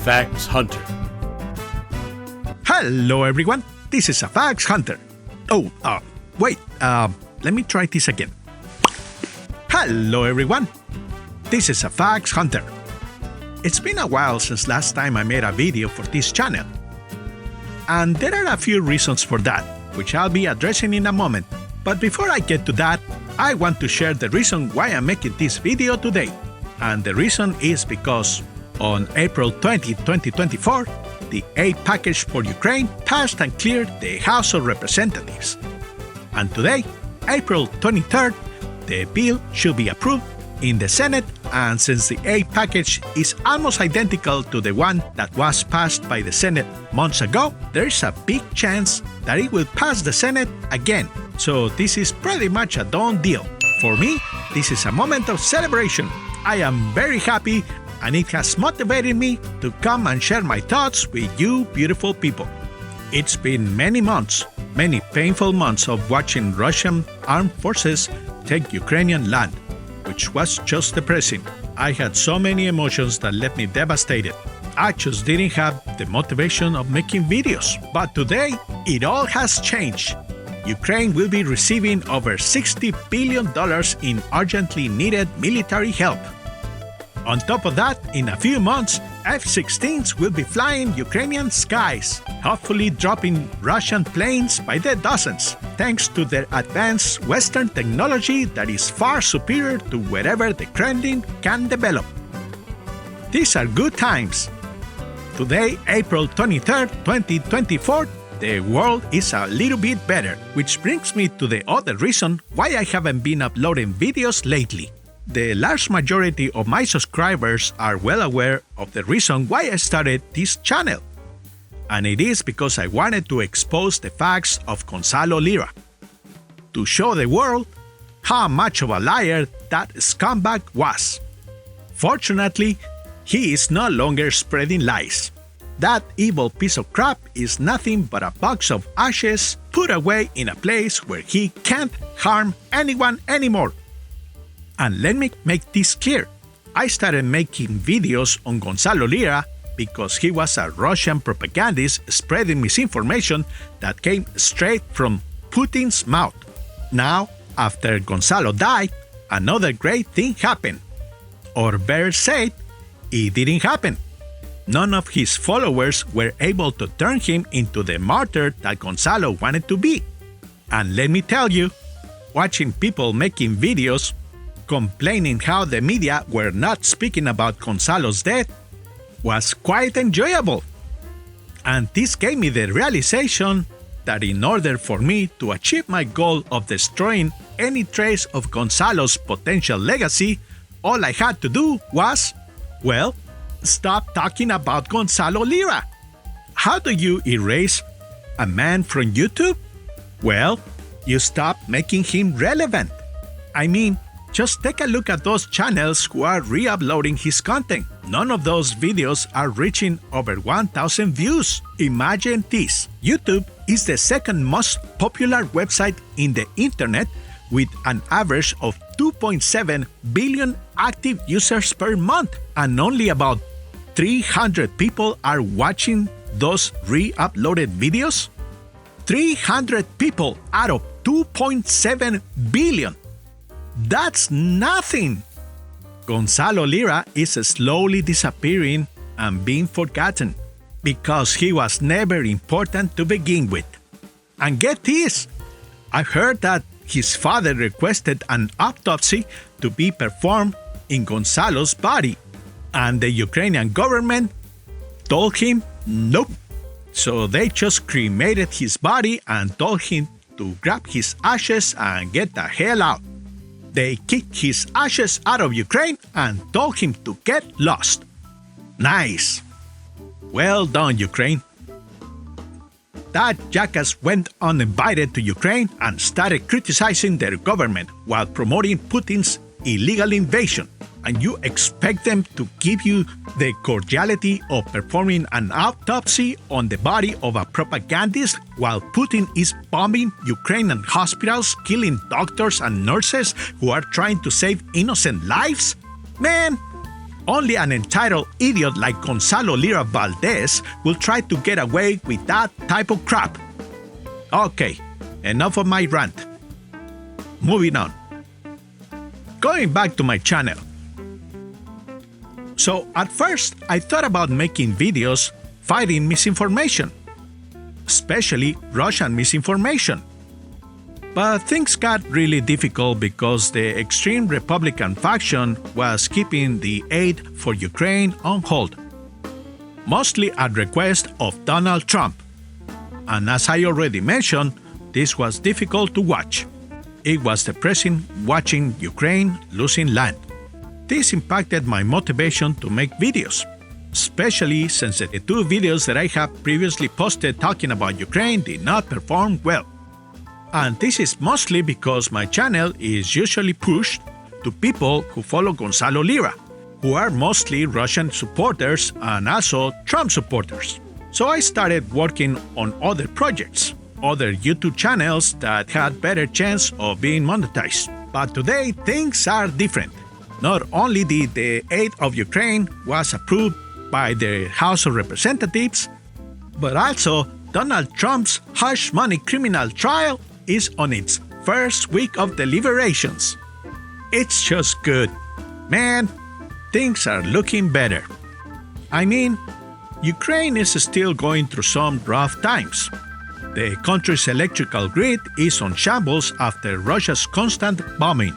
Facts Hunter. Hello everyone, this is a Facts Hunter. Wait, let me try this again. Hello everyone, this is a Facts Hunter. It's been a while since last time I made a video for this channel. And there are a few reasons for that, which I'll be addressing in a moment. But before I get to that, I want to share the reason why I'm making this video today. And the reason is because on April 20, 2024, the aid package for Ukraine passed and cleared the House of Representatives. And today, April 23rd, the bill should be approved in the Senate, and since the aid package is almost identical to the one that was passed by the Senate months ago, there's a big chance that it will pass the Senate again. So this is pretty much a done deal. For me, this is a moment of celebration. I am very happy, and it has motivated me to come and share my thoughts with you beautiful people. It's been many months, many painful months of watching Russian armed forces take Ukrainian land, which was just depressing. I had so many emotions that left me devastated. I just didn't have the motivation of making videos. But today, it all has changed. Ukraine will be receiving over $60 billion in urgently needed military help. On top of that, in a few months, F-16s will be flying Ukrainian skies, hopefully dropping Russian planes by the dozens, thanks to their advanced Western technology that is far superior to wherever the Kremlin can develop. These are good times. Today, April 23rd, 2024, the world is a little bit better, which brings me to the other reason why I haven't been uploading videos lately. The large majority of my subscribers are well aware of the reason why I started this channel. And it is because I wanted to expose the facts of Gonzalo Lira, to show the world how much of a liar that scumbag was. Fortunately, he is no longer spreading lies. That evil piece of crap is nothing but a box of ashes put away in a place where he can't harm anyone anymore. And let me make this clear. I started making videos on Gonzalo Lira because he was a Russian propagandist spreading misinformation that came straight from Putin's mouth. Now, after Gonzalo died, another great thing happened. Or better said, it didn't happen. None of his followers were able to turn him into the martyr that Gonzalo wanted to be. And let me tell you, watching people making videos complaining how the media were not speaking about Gonzalo's death was quite enjoyable. And this gave me the realization that in order for me to achieve my goal of destroying any trace of Gonzalo's potential legacy, all I had to do was, well, stop talking about Gonzalo Lira. How do you erase a man from YouTube? Well, you stop making him relevant. I mean, just take a look at those channels who are re-uploading his content. None of those videos are reaching over 1,000 views. Imagine this. YouTube is the second most popular website in the internet with an average of 2.7 billion active users per month, and only about 300 people are watching those re-uploaded videos. 300 people out of 2.7 billion. That's nothing! Gonzalo Lira is slowly disappearing and being forgotten because he was never important to begin with. And get this! I've heard that his father requested an autopsy to be performed in Gonzalo's body, and the Ukrainian government told him nope. So they just cremated his body and told him to grab his ashes and get the hell out. They kicked his ashes out of Ukraine and told him to get lost. Nice. Well done, Ukraine. That jackass went uninvited to Ukraine and started criticizing their government while promoting Putin's illegal invasion. And you expect them to give you the cordiality of performing an autopsy on the body of a propagandist while Putin is bombing Ukrainian hospitals, killing doctors and nurses who are trying to save innocent lives? Man, Only an entitled idiot like Gonzalo Lira Valdez will try to get away with that type of crap. Okay, enough of my rant. Moving on. Going back to my channel. So at first, I thought about making videos fighting misinformation, especially Russian misinformation. But things got really difficult because the extreme Republican faction was keeping the aid for Ukraine on hold, mostly at request of Donald Trump. And as I already mentioned, this was difficult to watch. It was depressing watching Ukraine losing land. This impacted my motivation to make videos, especially since the two videos that I have previously posted talking about Ukraine did not perform well. And this is mostly because my channel is usually pushed to people who follow Gonzalo Lira, who are mostly Russian supporters and also Trump supporters. So I started working on other projects, other YouTube channels that had better chance of being monetized. But today things are different. Not only did the aid of Ukraine was approved by the House of Representatives, but also Donald Trump's hush money criminal trial is on its first week of deliberations. It's just good. Man, things are looking better. I mean, Ukraine is still going through some rough times. The country's electrical grid is on shambles after Russia's constant bombing,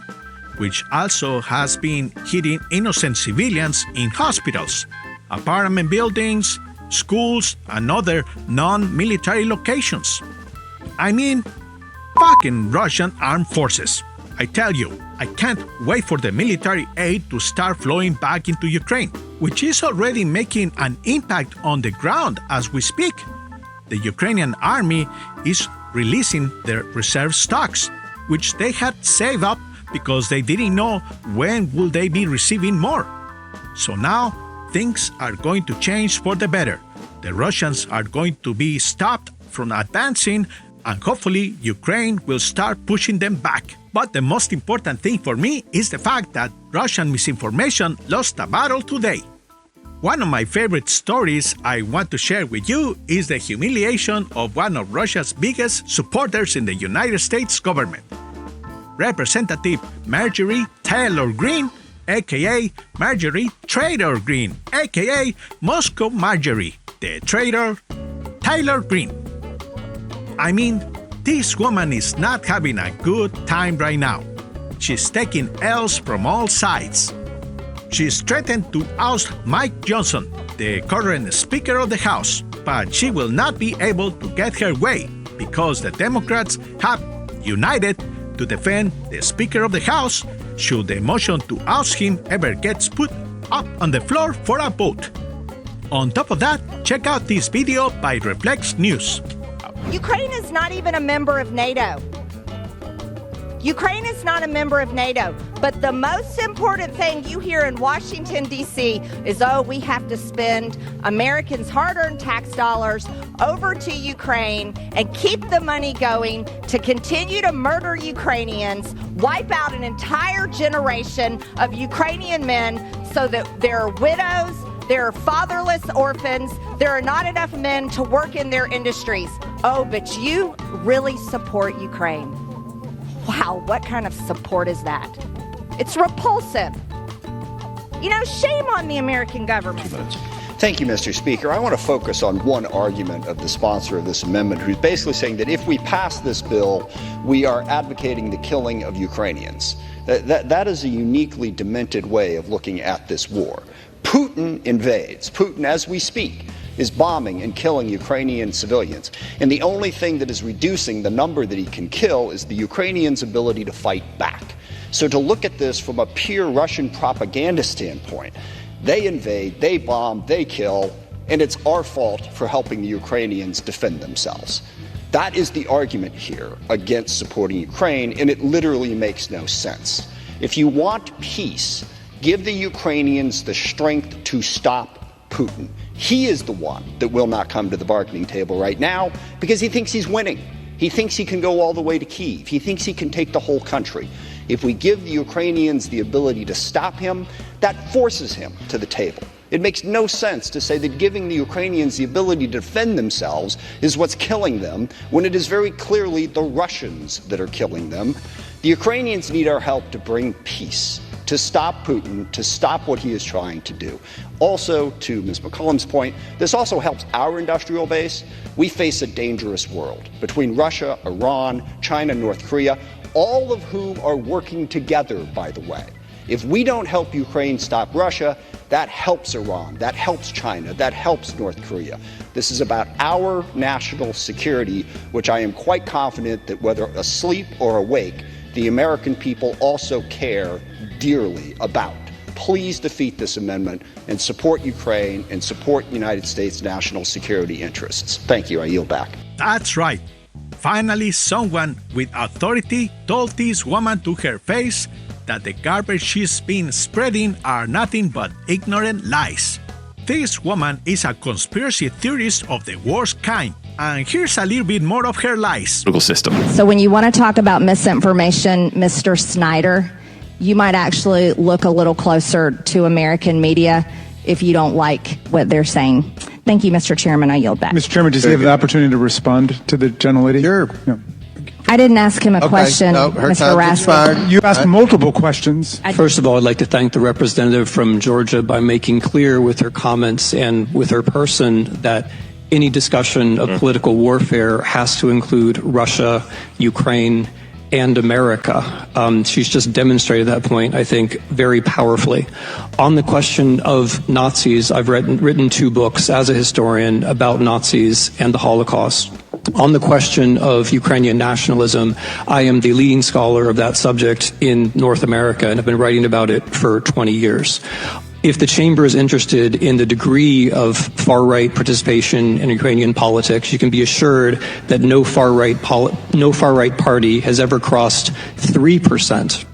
which also has been hitting innocent civilians in hospitals, apartment buildings, schools, and other non-military locations. I mean, fucking Russian armed forces. I tell you, I can't wait for the military aid to start flowing back into Ukraine, which is already making an impact on the ground as we speak. The Ukrainian army is releasing their reserve stocks, which they had saved up because they didn't know when will they be receiving more. So now, things are going to change for the better. The Russians are going to be stopped from advancing, and hopefully Ukraine will start pushing them back. But the most important thing for me is the fact that Russian misinformation lost a battle today. One of my favorite stories I want to share with you is the humiliation of one of Russia's biggest supporters in the United States government. Representative Marjorie Taylor Greene, aka Marjorie Traitor Greene, aka Moscow Marjorie, the traitor Taylor Greene. I mean, this woman is not having a good time right now. She's taking L's from all sides. She's threatened to oust Mike Johnson, the current Speaker of the House, but she will not be able to get her way because the Democrats have united to defend the Speaker of the House should the motion to oust him ever gets put up on the floor for a vote. On top of that, check out this video by Reflex News. Ukraine is not even a member of NATO. Ukraine is not a member of NATO, but the most important thing you hear in Washington, D.C. is, oh, we have to spend Americans' hard-earned tax dollars over to Ukraine and keep the money going to continue to murder Ukrainians, wipe out an entire generation of Ukrainian men so that there are widows, there are fatherless orphans, there are not enough men to work in their industries. Oh, but you really support Ukraine. Wow, what kind of support is that? It's repulsive. You know, shame on the American government. Thank you, Mr. Speaker. I want to focus on one argument of the sponsor of this amendment, who's basically saying that if we pass this bill, we are advocating the killing of Ukrainians. That is a uniquely demented way of looking at this war. Putin invades. Putin, as we speak, is bombing and killing Ukrainian civilians. And the only thing that is reducing the number that he can kill is the Ukrainians' ability to fight back. So to look at this from a pure Russian propaganda standpoint, they invade, they bomb, they kill, and it's our fault for helping the Ukrainians defend themselves. That is the argument here against supporting Ukraine, and it literally makes no sense. If you want peace, give the Ukrainians the strength to stop Putin. He is the one that will not come to the bargaining table right now because he thinks he's winning. He thinks he can go all the way to Kyiv. He thinks he can take the whole country. If we give the Ukrainians the ability to stop him, that forces him to the table. It makes no sense to say that giving the Ukrainians the ability to defend themselves is what's killing them, when it is very clearly the Russians that are killing them. The Ukrainians need our help to bring peace, to stop Putin, to stop what he is trying to do. Also, to Ms. McCollum's point, this also helps our industrial base. We face a dangerous world between Russia, Iran, China, North Korea, all of whom are working together, by the way. If we don't help Ukraine stop Russia, that helps Iran, that helps China, that helps North Korea. This is about our national security, which I am quite confident that whether asleep or awake, the American people also care dearly about. Please defeat this amendment and support Ukraine and support United States national security interests. Thank you. I yield back. That's right. Finally, someone with authority told this woman to her face that the garbage she's been spreading are nothing but ignorant lies. This woman is a conspiracy theorist of the worst kind. And here's a little bit more of her lies. System. So when you want to talk about misinformation, Mr. Snyder, you might actually look a little closer to American media if you don't like what they're saying. Thank you, Mr. Chairman. I yield back. Mr. Chairman, does he have the opportunity to respond to the gentlelady? Sure. No. I didn't ask him a question, No, her Mr. time's Raskin. expired. You asked multiple questions. First of all, I'd like to thank the representative from Georgia by making clear with her comments and with her person that any discussion of political warfare has to include Russia, Ukraine, and America. She's just demonstrated that point, I think, very powerfully. On the question of Nazis, I've written 2 books as a historian about Nazis and the Holocaust. On the question of Ukrainian nationalism, I am the leading scholar of that subject in North America and have been writing about it for 20 years. If the chamber is interested in the degree of far-right participation in Ukrainian politics, you can be assured that no far-right party has ever crossed 3%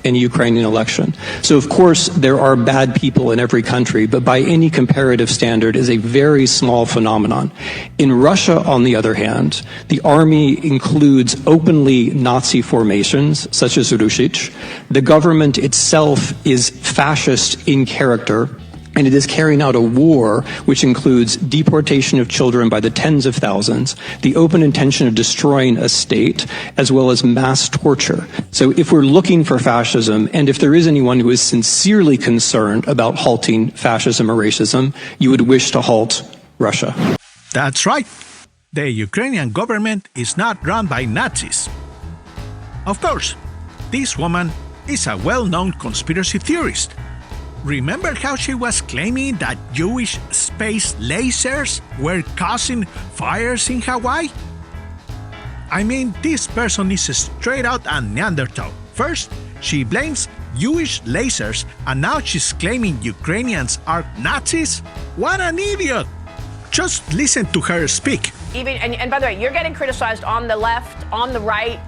in a Ukrainian election. So, of course, there are bad people in every country, but by any comparative standard is a very small phenomenon. In Russia, on the other hand, the army includes openly Nazi formations, such as Rushich. The government itself is fascist in character, and it is carrying out a war which includes deportation of children by the tens of thousands, the open intention of destroying a state, as well as mass torture. So if we're looking for fascism, and if there is anyone who is sincerely concerned about halting fascism or racism, you would wish to halt Russia. That's right. The Ukrainian government is not run by Nazis. Of course, this woman is a well-known conspiracy theorist. Remember how she was claiming that Jewish space lasers were causing fires in Hawaii? I mean, this person is straight out a Neanderthal. First, she blames Jewish lasers, and now she's claiming Ukrainians are Nazis? What an idiot! Just listen to her speak. And by the way, you're getting criticized on the left, on the right,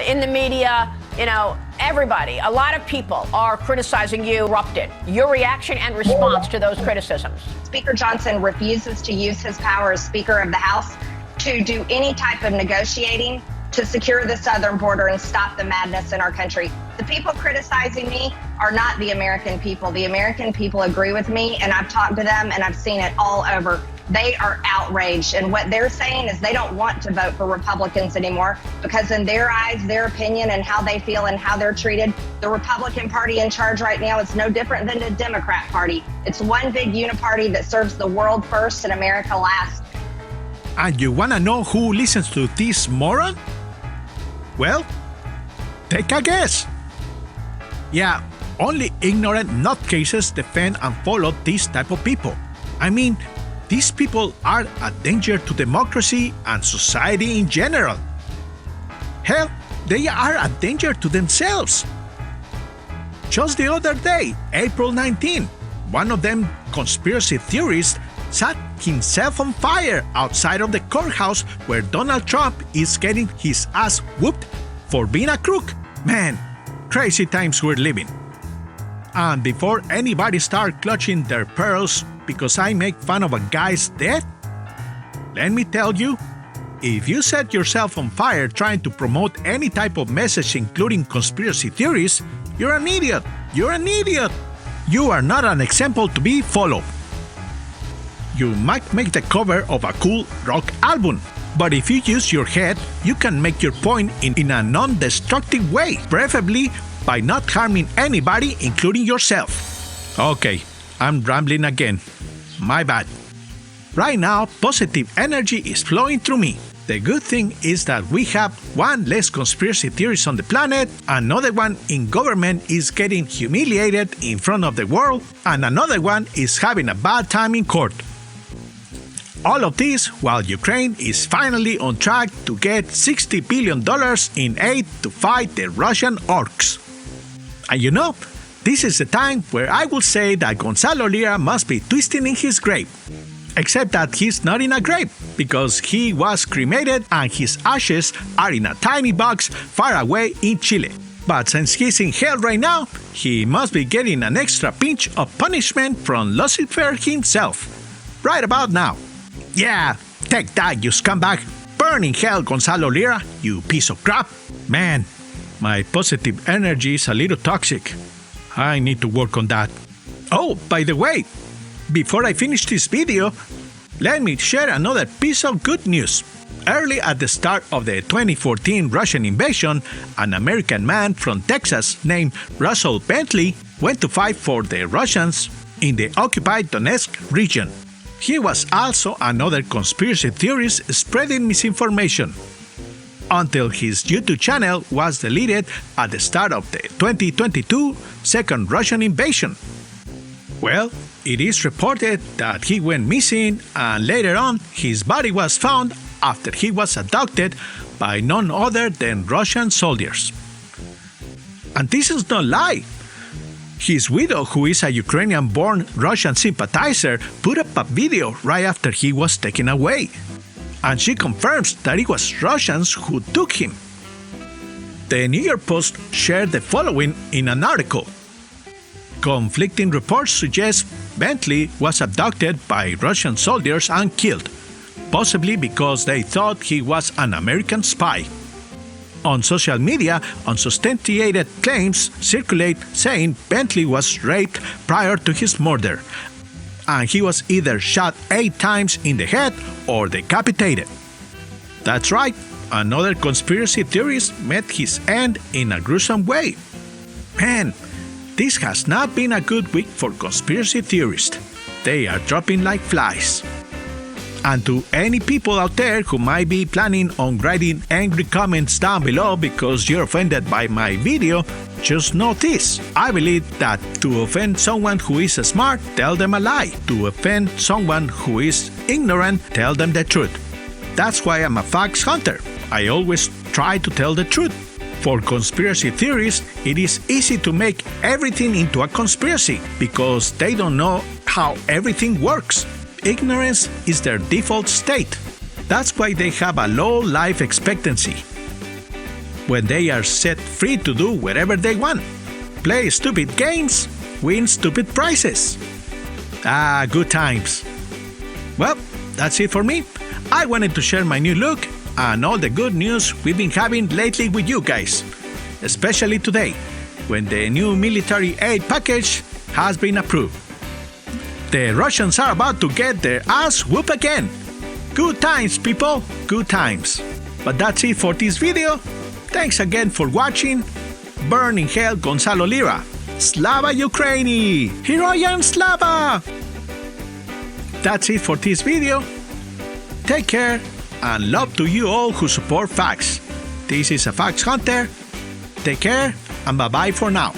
in the media. You know, everybody, a lot of people are criticizing you. Erupted. Your reaction and response to those criticisms. Speaker Johnson refuses to use his power as Speaker of the House to do any type of negotiating to secure the southern border and stop the madness in our country. The people criticizing me are not the American people. The American people agree with me, and I've talked to them, and I've seen it all over. They are outraged, and what they're saying is they don't want to vote for Republicans anymore because in their eyes, their opinion and how they feel and how they're treated, the Republican Party in charge right now is no different than the Democrat Party. It's one big uniparty that serves the world first and America last. And you wanna know who listens to this moron? Well, take a guess. Yeah, only ignorant nutcases defend and follow this type of people. I mean, these people are a danger to democracy and society in general. Hell, they are a danger to themselves. Just the other day, April 19, one of them conspiracy theorists set himself on fire outside of the courthouse where Donald Trump is getting his ass whooped for being a crook. Man, crazy times we're living. And before anybody start clutching their pearls because I make fun of a guy's death, let me tell you, If you set yourself on fire trying to promote any type of message including conspiracy theories, you're an idiot. You're an idiot. You are not an example to be followed. You might make the cover of a cool rock album, but if you use your head, you can make your point in a non-destructive way, preferably by not harming anybody, including yourself. Okay, I'm rambling again. My bad. Right now, positive energy is flowing through me. The good thing is that we have one less conspiracy theorist on the planet, another one in government is getting humiliated in front of the world, and another one is having a bad time in court. All of this while Ukraine is finally on track to get $60 billion in aid to fight the Russian orcs. And you know, this is the time where I will say that Gonzalo Lira must be twisting in his grave. Except that he's not in a grave, because he was cremated and his ashes are in a tiny box far away in Chile. But since he's in hell right now, he must be getting an extra pinch of punishment from Lucifer himself. Right about now. Yeah, take that, you scumbag. Burn in hell, Gonzalo Lira, you piece of crap. Man, my positive energy is a little toxic. I need to work on that. Oh, by the way, before I finish this video, let me share another piece of good news. Early at the start of the 2014 Russian invasion, an American man from Texas named Russell Bentley went to fight for the Russians in the occupied Donetsk region. He was also another conspiracy theorist spreading misinformation, until his YouTube channel was deleted at the start of the 2022 second Russian invasion. Well, it is reported that he went missing and later on his body was found after he was abducted by none other than Russian soldiers. And this is no lie. His widow, who is a Ukrainian-born Russian sympathizer, put up a video right after he was taken away. And she confirms that it was Russians who took him. The New York Post shared the following in an article. Conflicting reports suggest Bentley was abducted by Russian soldiers and killed, possibly because they thought he was an American spy. On social media, unsubstantiated claims circulate saying Bentley was raped prior to his murder, and he was either shot 8 times in the head or decapitated. That's right, another conspiracy theorist met his end in a gruesome way. Man, this has not been a good week for conspiracy theorists. They are dropping like flies. And to any people out there who might be planning on writing angry comments down below because you're offended by my video, just know this. I believe that to offend someone who is smart, tell them a lie. To offend someone who is ignorant, tell them the truth. That's why I'm a facts hunter. I always try to tell the truth. For conspiracy theorists, it is easy to make everything into a conspiracy because they don't know how everything works. Ignorance is their default state. That's why they have a low life expectancy. When they are set free to do whatever they want, play stupid games, win stupid prizes. Good times. Well, that's it for me. I wanted to share my new look and all the good news we've been having lately with you guys, especially today, when the new military aid package has been approved. The Russians are about to get their ass whooped again. Good times, people, good times. But that's it for this video. Thanks again for watching. Burn in hell, Gonzalo Lira. Slava Ukraini! Heroyan Slava! That's it for this video. Take care and love to you all who support facts. This is a Facts Hunter. Take care and bye-bye for now.